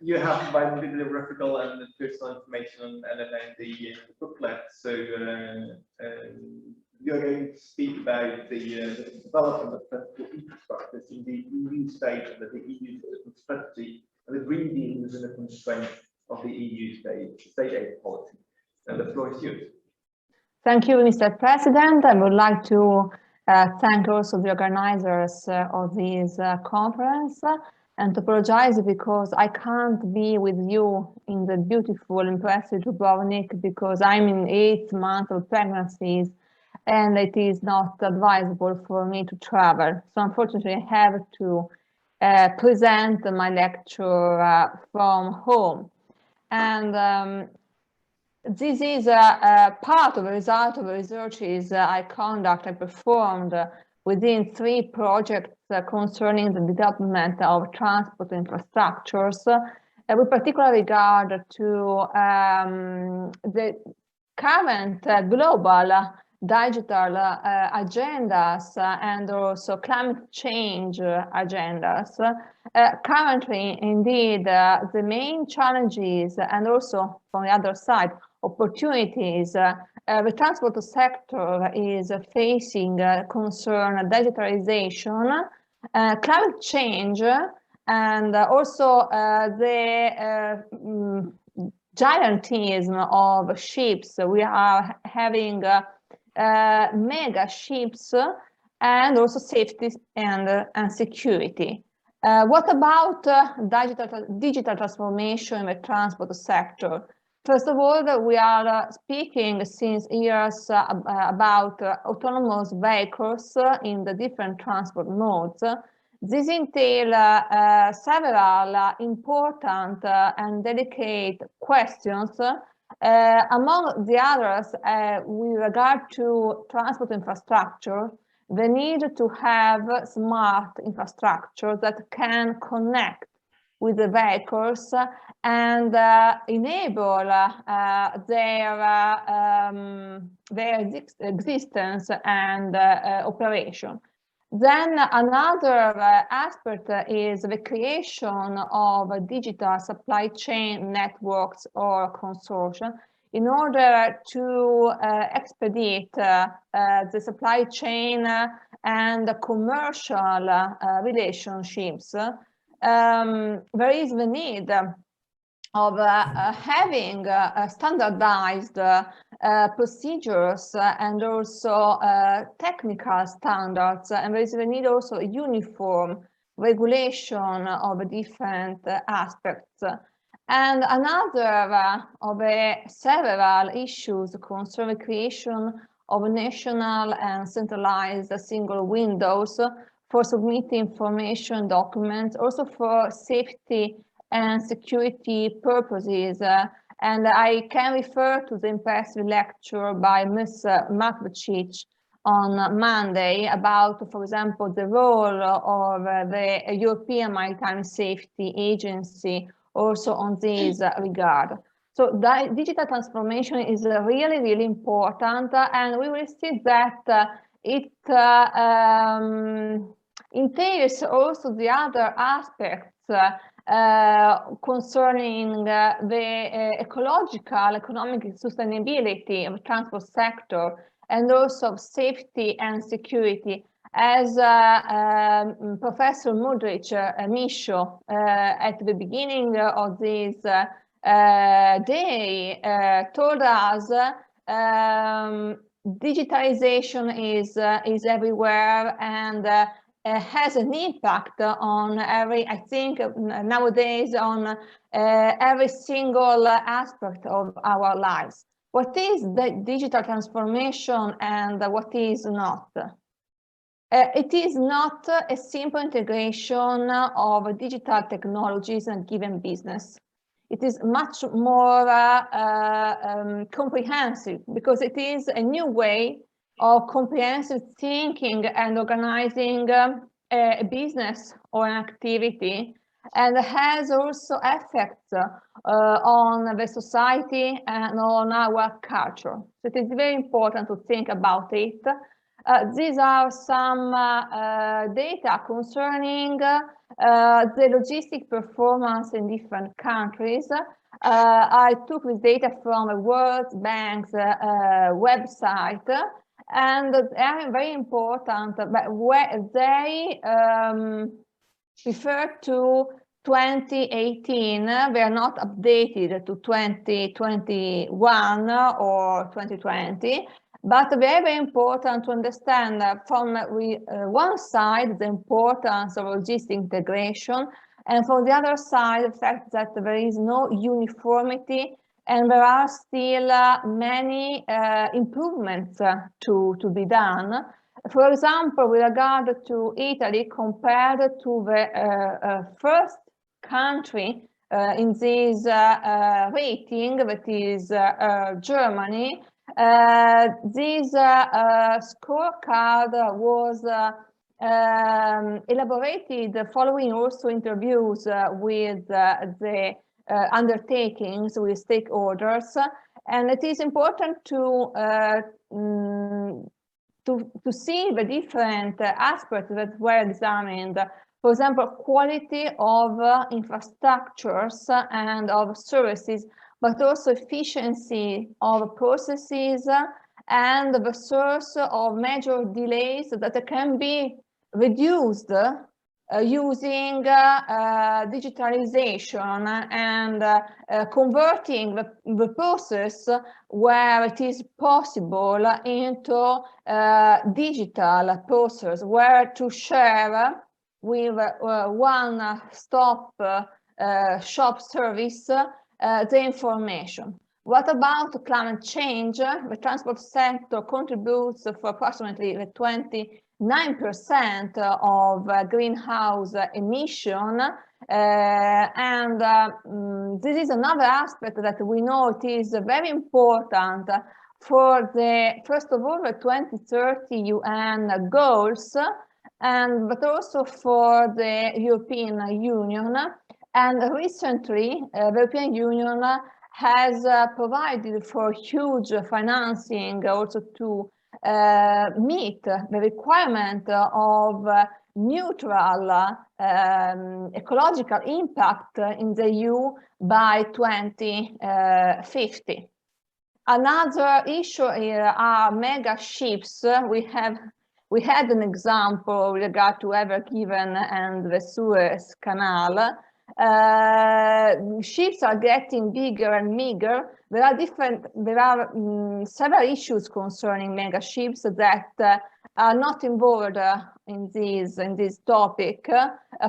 you have provided bibliographical and personal information and the booklet. So you're going to speak about the development of transport infrastructures in the EU state and the EU strategy and the Green Deal within the constraints of the EU state aid policy. And the floor is yours. Thank you, Mr. President. I would like to thank also the organizers of this conference and to apologize because I can't be with you in the beautiful, impressive Dubrovnik because I'm in 8th month of pregnancies and it is not advisable for me to travel. So unfortunately, I have to present my lecture from home. And this is a part of the result of the researches I performed within 3 projects concerning the development of transport infrastructures, with particular regard to the current global digital agendas and also climate change agendas. Currently, indeed, the main challenges and also from the other side, opportunities the transport sector is facing concern digitalization, climate change, and also the giantism of ships. We are having mega ships and also safety and security. What about digital transformation in the transport sector? First of all, we are speaking since years about autonomous vehicles in the different transport modes. This entails several important and delicate questions. Among the others, with regard to transport infrastructure, the need to have smart infrastructure that can connect with the vehicles and enable their existence and operation. Then another aspect is the creation of digital supply chain networks or consortia in order to expedite the supply chain and the commercial relationships. There is the need of having standardized procedures and also technical standards, and there is the need also uniform regulation of different aspects. And another of the several issues concern the creation of national and centralized single windows for submitting information documents, also for safety and security purposes. And I can refer to the impressive lecture by Ms. Matvicic on Monday about, for example, the role of the European Maritime Safety Agency also on this regard. So digital transformation is really, really important, and we will see that it entails also the other aspects concerning the ecological, economic sustainability of the transport sector and also of safety and security. As Professor Mudrich Misho at the beginning of this day told us, digitalization is everywhere and has an impact on I think nowadays on every single aspect of our lives. What is the digital transformation and what is not? It is not a simple integration of digital technologies in a given business. It is much more comprehensive because it is a new way of comprehensive thinking and organizing a business or an activity, and has also effects on the society and on our culture. So it is very important to think about it. These are some data concerning the logistic performance in different countries. I took this data from a World Bank's website, and they are very important, but where they refer to 2018, they are not updated to 2021 or 2020, but very, very important to understand from one side the importance of logistic integration, and from the other side the fact that there is no uniformity and there are still many improvements to be done. For example, with regard to Italy, compared to the first country in this rating, that is Germany, this scorecard was elaborated following also interviews with the undertakings with stakeholders, and it is important to see the different aspects that were examined. For example, quality of infrastructures and of services, but also efficiency of processes and the source of major delays that can be reduced using digitalization and converting the process where it is possible into digital process, where to share with one-stop shop service the information. What about climate change? The transport sector contributes for approximately 29% of greenhouse emission, and this is another aspect that we know it is very important for the, first of all, the 2030 UN goals, but also for the European Union. And recently, the European Union has provided for huge financing also to meet the requirement of neutral ecological impact in the EU by 2050. Another issue here are mega ships. We had an example with regard to Ever Given and the Suez Canal. Ships are getting bigger and bigger. There are several issues concerning mega ships that are not involved in this topic.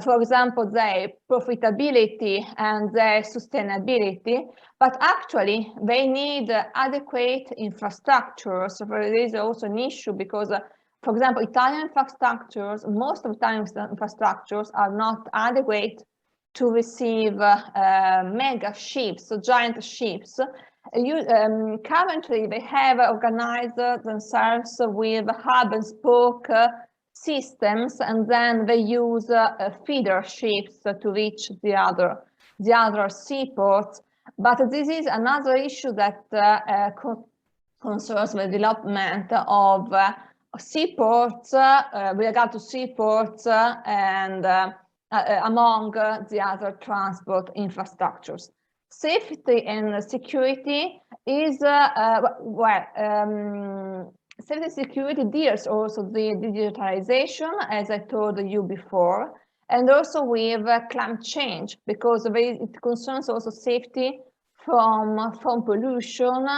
For example, their profitability and their sustainability, but actually they need adequate infrastructure. So there is also an issue because, for example, Italian infrastructures, most of Italian infrastructures are not adequate to receive mega ships, so giant ships. Currently, they have organized themselves with hub and spoke systems, and then they use feeder ships to reach the other seaports. But this is another issue that concerns the development of seaports, with regard to seaports and among the other transport infrastructures. Safety and security is, safety and security deals also the digitalization, as I told you before, and also with climate change, because it concerns also safety from pollution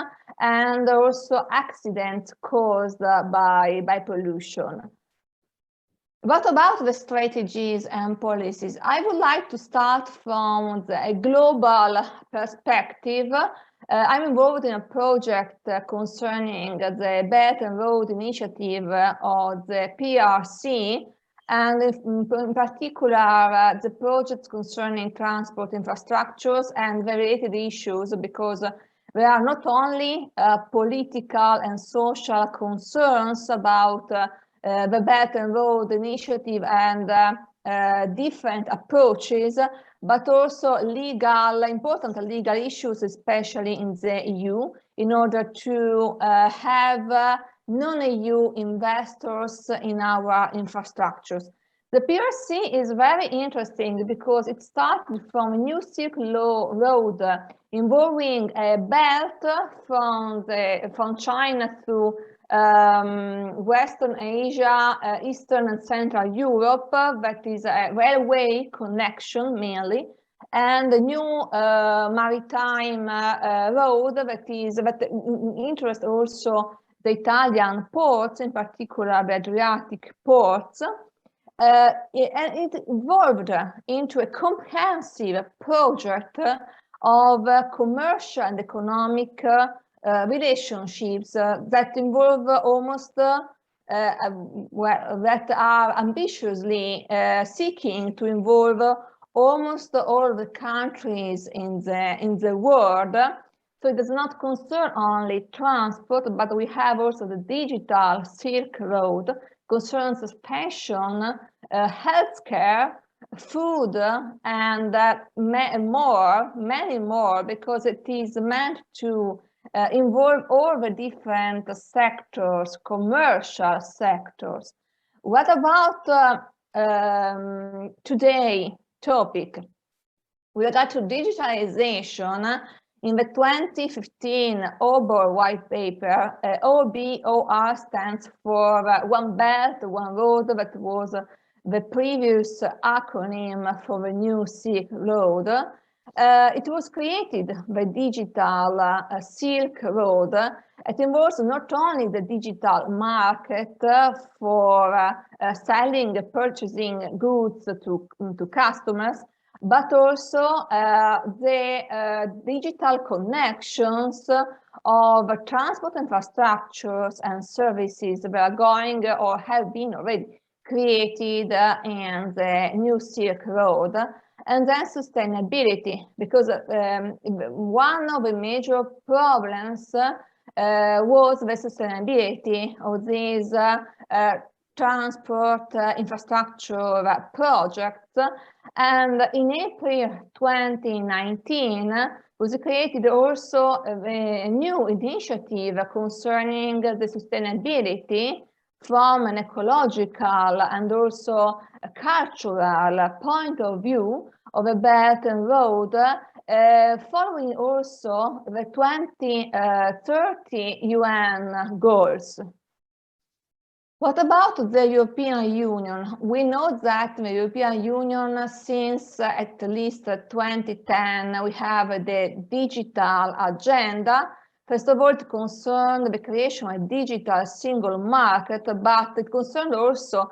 and also accidents caused by pollution. What about the strategies and policies? I would like to start from a global perspective. I'm involved in a project concerning the Belt and Road Initiative of the PRC, and in particular the projects concerning transport infrastructures and the related issues, because there are not only political and social concerns about the Belt and Road Initiative and different approaches, but also important legal issues, especially in the EU, in order to have non-EU investors in our infrastructures. The PRC is very interesting because it started from a new Silk Road involving a belt from China through Western Asia, Eastern and Central Europe, that is a railway connection mainly, and the new maritime road that interests also the Italian ports, in particular the Adriatic ports. And it evolved into a comprehensive project of commercial and economic relationships that involve almost that are ambitiously seeking to involve almost all the countries in the world. So it does not concern only transport, but we have also the digital Silk Road, concerns fashion, healthcare, food, and many more, because it is meant to involve all the different sectors, commercial sectors. What about today's topic? With regard to digitalization, in the 2015 OBOR white paper, OBOR stands for One Belt, One Road, that was the previous acronym for the new Silk Road. It was created, the digital Silk Road. It involves not only the digital market for selling, purchasing goods to customers, but also the digital connections of transport infrastructures and services that are going or have been already created in the new Silk Road. And then sustainability, because one of the major problems was the sustainability of these transport infrastructure projects. And in April 2019 was created also a new initiative concerning the sustainability from an ecological and also a cultural point of view of a Belt and Road, following also the 2030 UN goals. What about the European Union? We know that the European Union, since at least 2010, we have the digital agenda. First of all, it concerned the creation of a digital single market, but it concerned also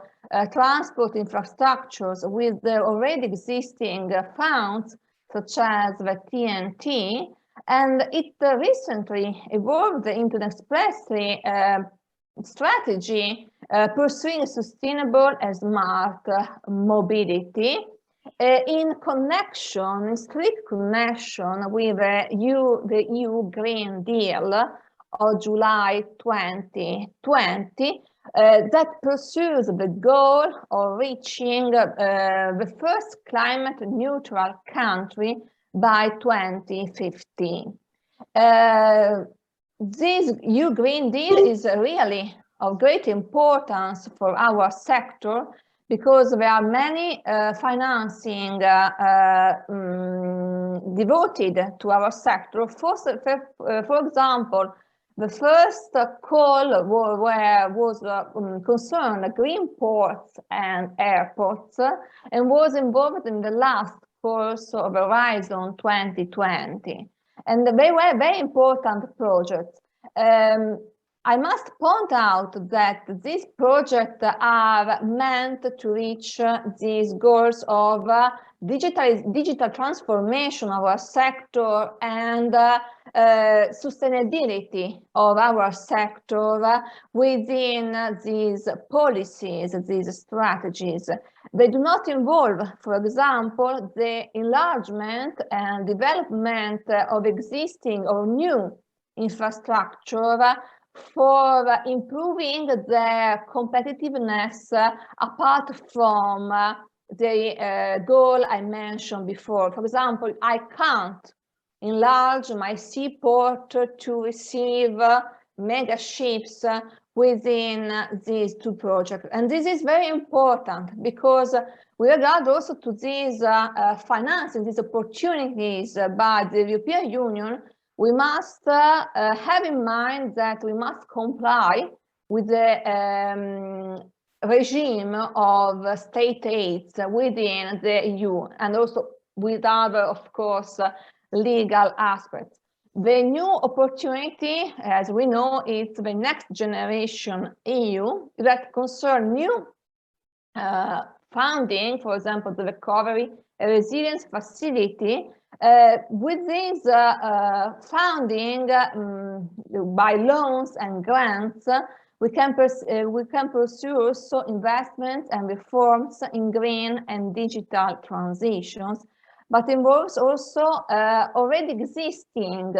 transport infrastructures with the already existing funds, such as the TNT, and it recently evolved into an expressly strategy pursuing sustainable and smart mobility in connection, in strict connection with the EU Green Deal of July 2020 that pursues the goal of reaching the first climate neutral country by 2015. This EU Green Deal is really of great importance for our sector because there are many financing devoted to our sector. For example, the first call was concerned green ports and airports and was involved in the last course of Horizon 2020. And they were very important projects. I must point out that these projects are meant to reach these goals of digital transformation of our sector and sustainability of our sector within these policies, these strategies. They do not involve, for example, the enlargement and development of existing or new infrastructure for improving their competitiveness apart from the goal I mentioned before. For example, I can't enlarge my seaport to receive mega ships within these two projects. And this is very important because with regard also to these financing, these opportunities by the European Union, we must have in mind that we must comply with the regime of state aids within the EU, and also with other, of course, legal aspects. The new opportunity, as we know, is the Next Generation EU that concern new funding, for example, the Recovery and Resilience Facility. With this funding by loans and grants, we can pursue also investments and reforms in green and digital transitions, but involves also already existing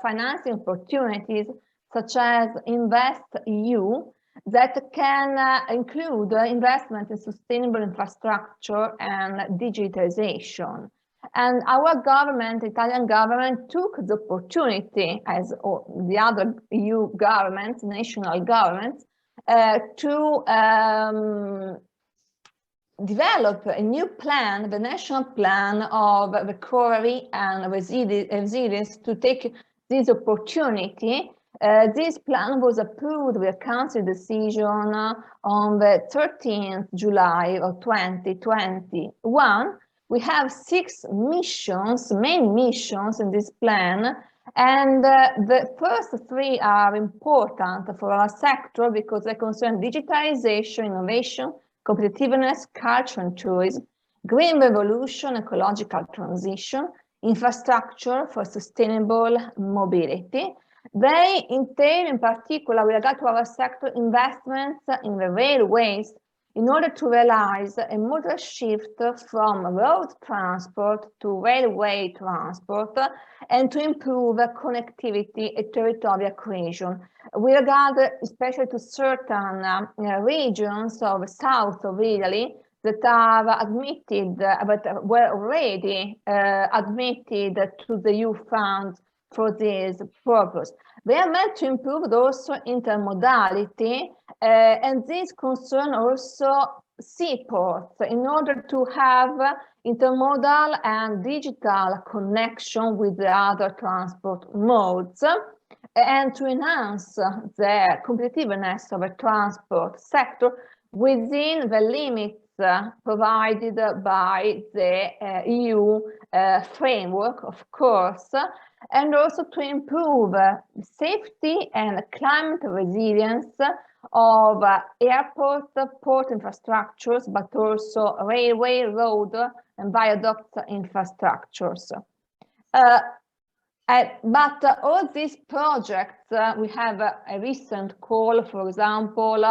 financing opportunities such as InvestEU that can include investment in sustainable infrastructure and digitization. And our government, Italian government, took the opportunity, as the other EU governments, national governments, to develop a new plan, the national plan of recovery and resilience to take this opportunity. This plan was approved with a council decision on the 13th July of 2021. We have 6 missions, main missions in this plan, and the first 3 are important for our sector because they concern digitalization, innovation, competitiveness, culture and tourism, green revolution, ecological transition, infrastructure for sustainable mobility. They entail, in particular, with regard to our sector, investments in the railways in order to realize a modal shift from road transport to railway transport and to improve connectivity and territorial cohesion. We regard especially to certain regions of the south of Italy that are admitted, but were already admitted to the EU funds for this purpose. They are meant to improve also intermodality, and this concern also seaports in order to have intermodal and digital connection with the other transport modes and to enhance the competitiveness of the transport sector within the limits provided by the EU framework, of course, and also to improve safety and climate resilience of airport, port infrastructures, but also railway, road, and viaduct infrastructures. But all these projects, we have a recent call, for example,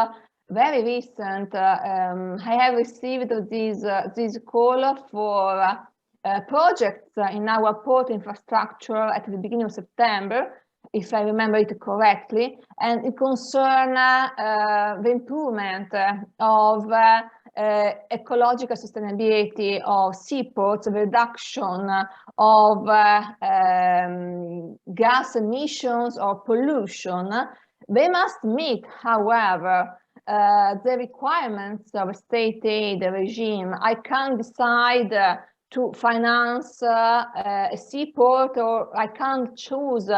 very recent. I have received this call for projects in our port infrastructure at the beginning of September, if I remember it correctly, and it concerns the improvement of ecological sustainability of seaports, the reduction of gas emissions or pollution. They must meet, however, the requirements of a state aid regime. I can't decide to finance a seaport, or I can't choose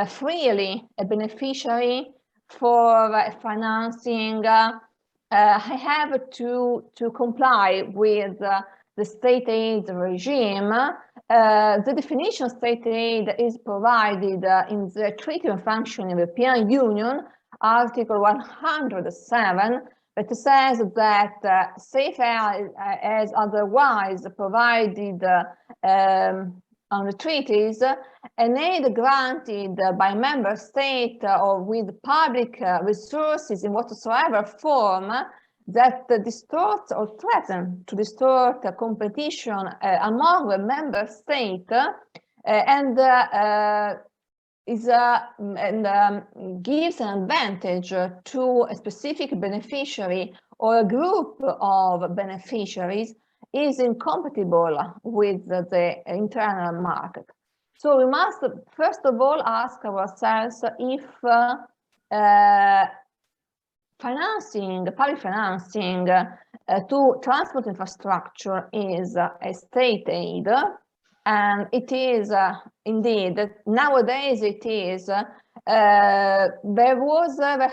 freely a beneficiary for financing. I have to comply with the state aid regime. The definition of state aid is provided in the Treaty on Functioning of the European Union, Article 107, that says that safe as otherwise provided on the treaties, an aid granted by member state or with public resources in whatsoever form that distorts or threatens to distort competition among the member state and gives an advantage to a specific beneficiary or a group of beneficiaries is incompatible with the internal market. So we must first of all ask ourselves if public financing to transport infrastructure is a state aid, and it is indeed nowadays it is. There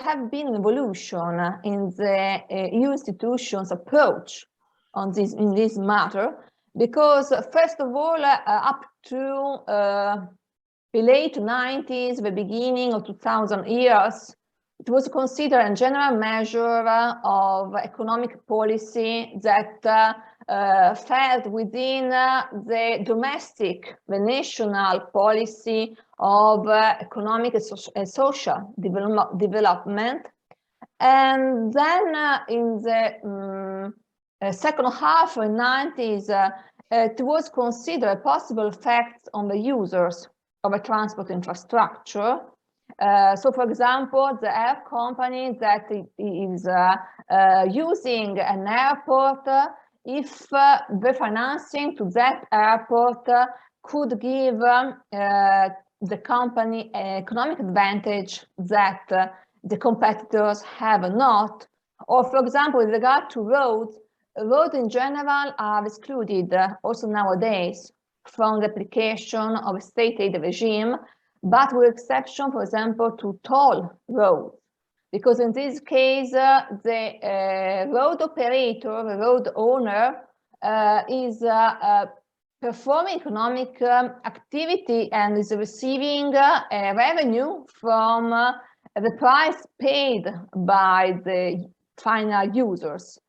have been evolution in the EU institutions' approach on in this matter, because first of all, up to the late 90s, the beginning of 2000 years, it was considered a general measure of economic policy that fell within the domestic, the national policy of economic and social development. And then in the second half of the 90s, it was considered a possible effect on the users of a transport infrastructure. So, for example, the air company that is using an airport, if the financing to that airport could give the company an economic advantage that the competitors have not. Or, for example, with regard to roads in general are excluded also nowadays from the application of a state aid regime, but with exception, for example, to toll roads, because in this case, the road operator, the road owner, is performing economic activity and is receiving revenue from the price paid by the final users.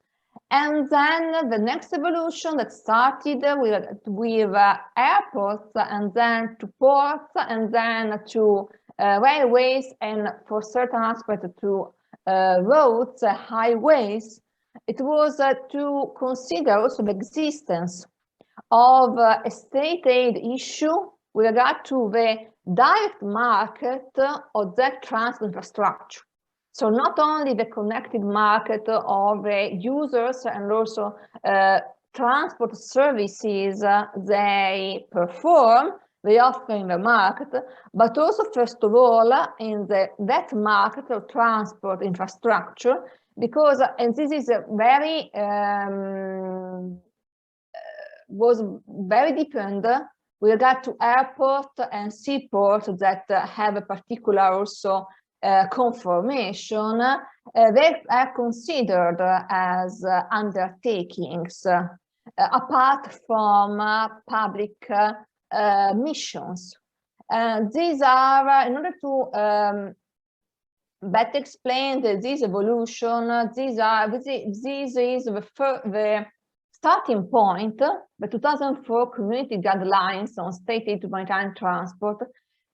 And then the next evolution that started with airports, and then to ports, and then to railways, and for certain aspects to roads, highways, it was to consider also the existence of a state aid issue with regard to the direct market of that transport infrastructure. So not only the connected market of the users and also transport services they perform, they offer in the market, but also first of all in that market of transport infrastructure, because, and this is a very, was very different with regard to airport and seaport that have a particular also conformation. They are considered as undertakings apart from public missions. These are, in order to better explain this evolution, this is the starting point, the 2004 community guidelines on state aid to maritime transport.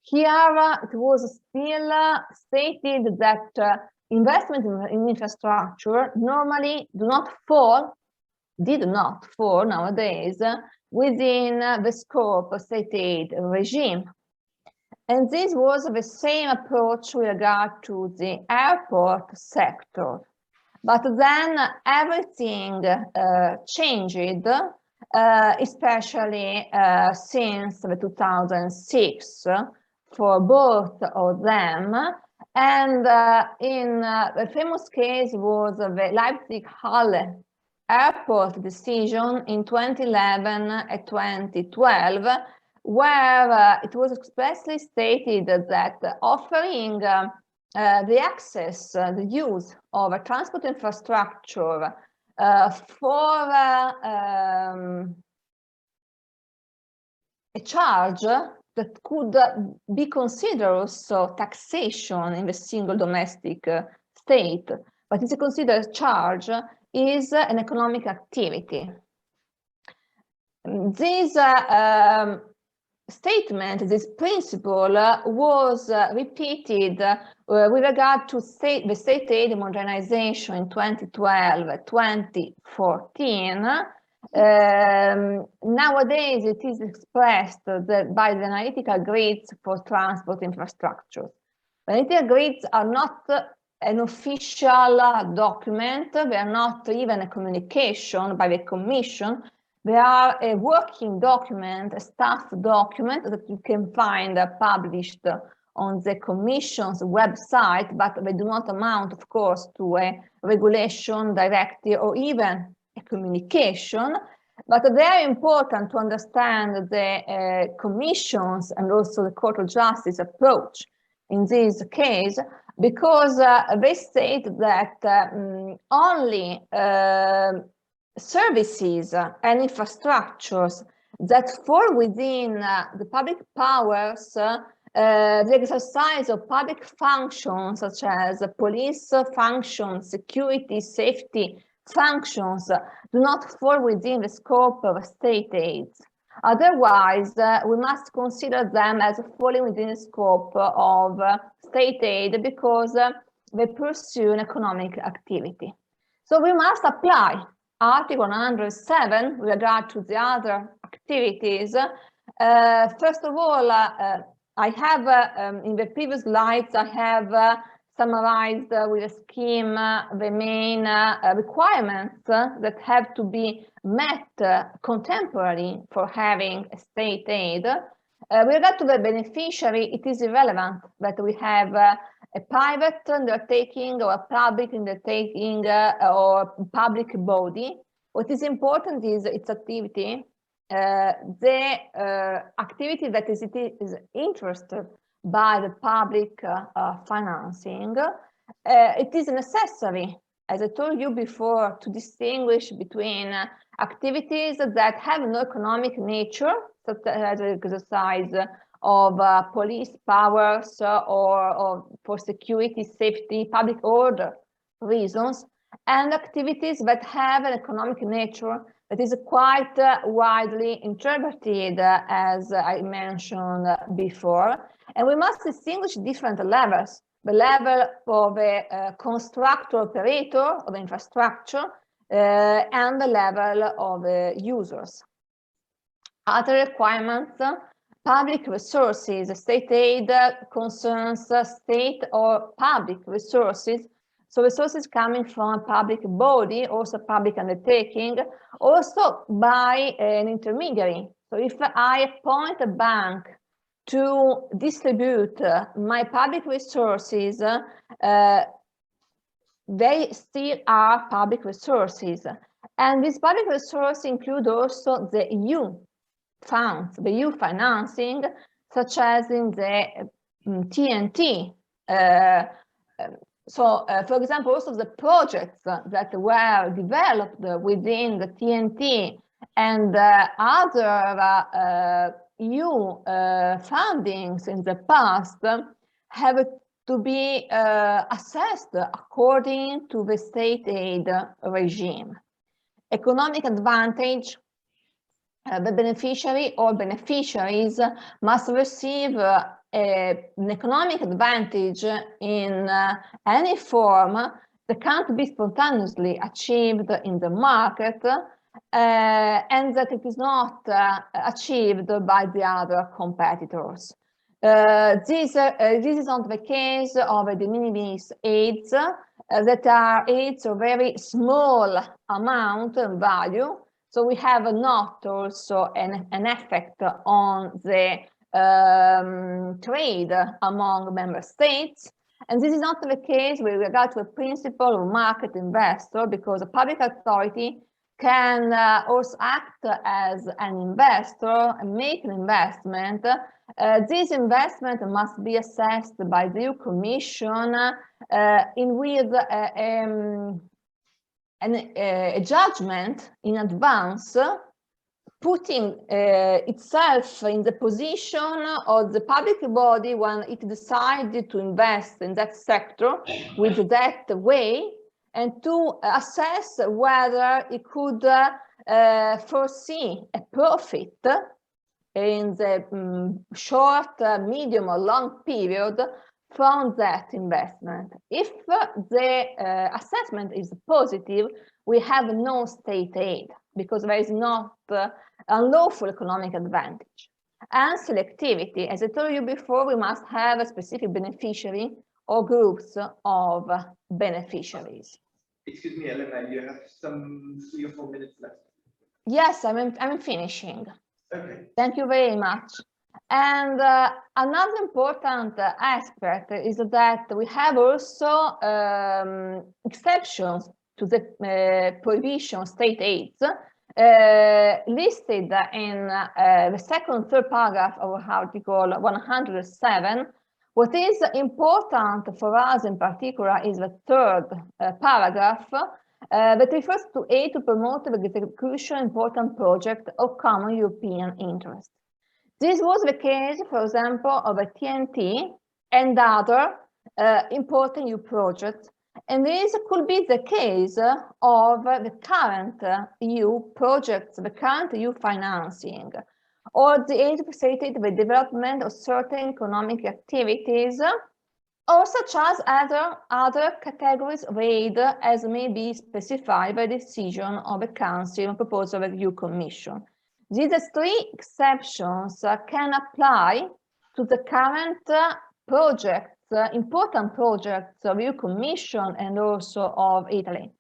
Here it was still stated that investment in infrastructure normally did not fall nowadays within the scope of state aid regime. And this was the same approach with regard to the airport sector. But then everything changed, especially since the 2006 for both of them. And in the famous case was the Leipzig-Halle airport decision in 2011 and 2012, where it was expressly stated that offering the access, the use of a transport infrastructure for a charge that could be considered also taxation in the single domestic state, but is considered charge, is an economic activity. This statement, this principle was repeated with regard to the state aid modernization in 2012-2014. Nowadays, it is expressed by the analytical grids for transport infrastructure. The analytical grids are not an official document, they are not even a communication by the Commission. They are a working document, a staff document that you can find published on the Commission's website, but they do not amount, of course, to a regulation, directive, or even a communication. But very important to understand the Commission's and also the Court of Justice approach in this case, because they state that only services and infrastructures that fall within the public powers, the exercise of public functions such as police functions, security, safety functions, do not fall within the scope of state aid. Otherwise, we must consider them as falling within the scope of state aid because they pursue an economic activity. So we must apply Article 107 with regard to the other activities. First of all, I have in the previous slides, I have summarized with a scheme the main requirements that have to be met contemporarily for having a state aid. With regard to the beneficiary, it is irrelevant that we have a private undertaking or a public undertaking or public body. What is important is its activity, the activity that is interested by the public financing. It is necessary, as I told you before, to distinguish between activities that have no economic nature, such as the exercise of police powers or for security, safety, public order reasons, and activities that have an economic nature that is quite widely interpreted, as I mentioned before. And we must distinguish different levels: the level of a constructor operator of infrastructure and the level of users. Other requirements: public resources. State aid concerns state or public resources. So resources coming from a public body, also public undertaking, also by an intermediary. So if I appoint a bank to distribute my public resources, they still are public resources. And these public resources include also the EU funds, the EU financing, such as in the TNT. For example, also the projects that were developed within the TNT and other EU fundings in the past have to be assessed according to the state aid regime. Economic advantage: the beneficiary or beneficiaries must receive an economic advantage in any form that can't be spontaneously achieved in the market, and that it is not achieved by the other competitors. This is not the case of de minimis aids that are aids of very small amount and value. So we have not also an effect on the trade among member states. And this is not the case with regard to a principle of market investor, because a public authority can also act as an investor and make an investment. This investment must be assessed by the EU Commission with a judgment in advance, putting itself in the position of the public body when it decided to invest in that sector with that way, and to assess whether it could foresee a profit in the short, medium or long period from that investment. If the assessment is positive, we have no state aid because there is not unlawful economic advantage. And selectivity: as I told you before, we must have a specific beneficiary or groups of beneficiaries. Excuse me, Elena, you have some 3 or 4 minutes left. Yes, I'm finishing. Okay. Thank you very much. And another important aspect is that we have also exceptions to the prohibition of state aids listed in the second and third paragraph of Article 107. What is important for us in particular is the third paragraph that refers to aid to promote the execution of important project of common European interest. This was the case, for example, of a TNT and other important EU projects, and this could be the case of the current EU projects, the current EU financing, or the aid facilitated the development of certain economic activities, or such as other categories of aid as may be specified by decision of the Council and proposal of the EU Commission. These three exceptions can apply to the current projects, important projects of EU Commission and also of Italy.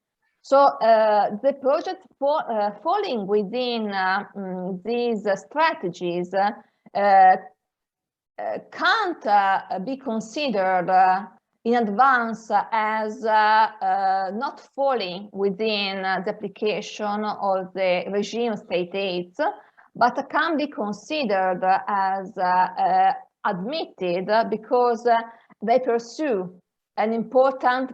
So the project falling within these strategies can't be considered in advance as not falling within the application of the regime of state aids, but can be considered as admitted because they pursue an important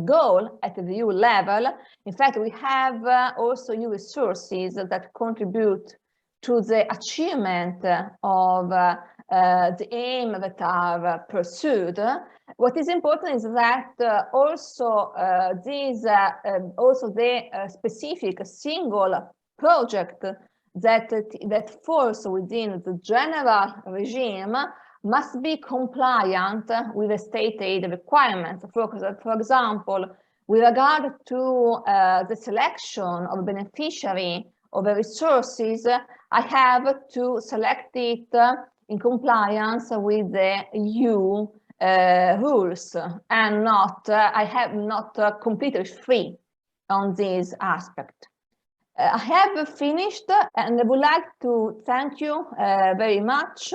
goal at the EU level. In fact, we have also EU resources that contribute to the achievement of the aim that are pursued. What is important is that also the specific single project that falls within the general regime must be compliant with the state aid requirements. For example, with regard to the selection of beneficiary of the resources, I have to select it in compliance with the EU rules, and not I have not completely free on this aspect. I have finished, and I would like to thank you very much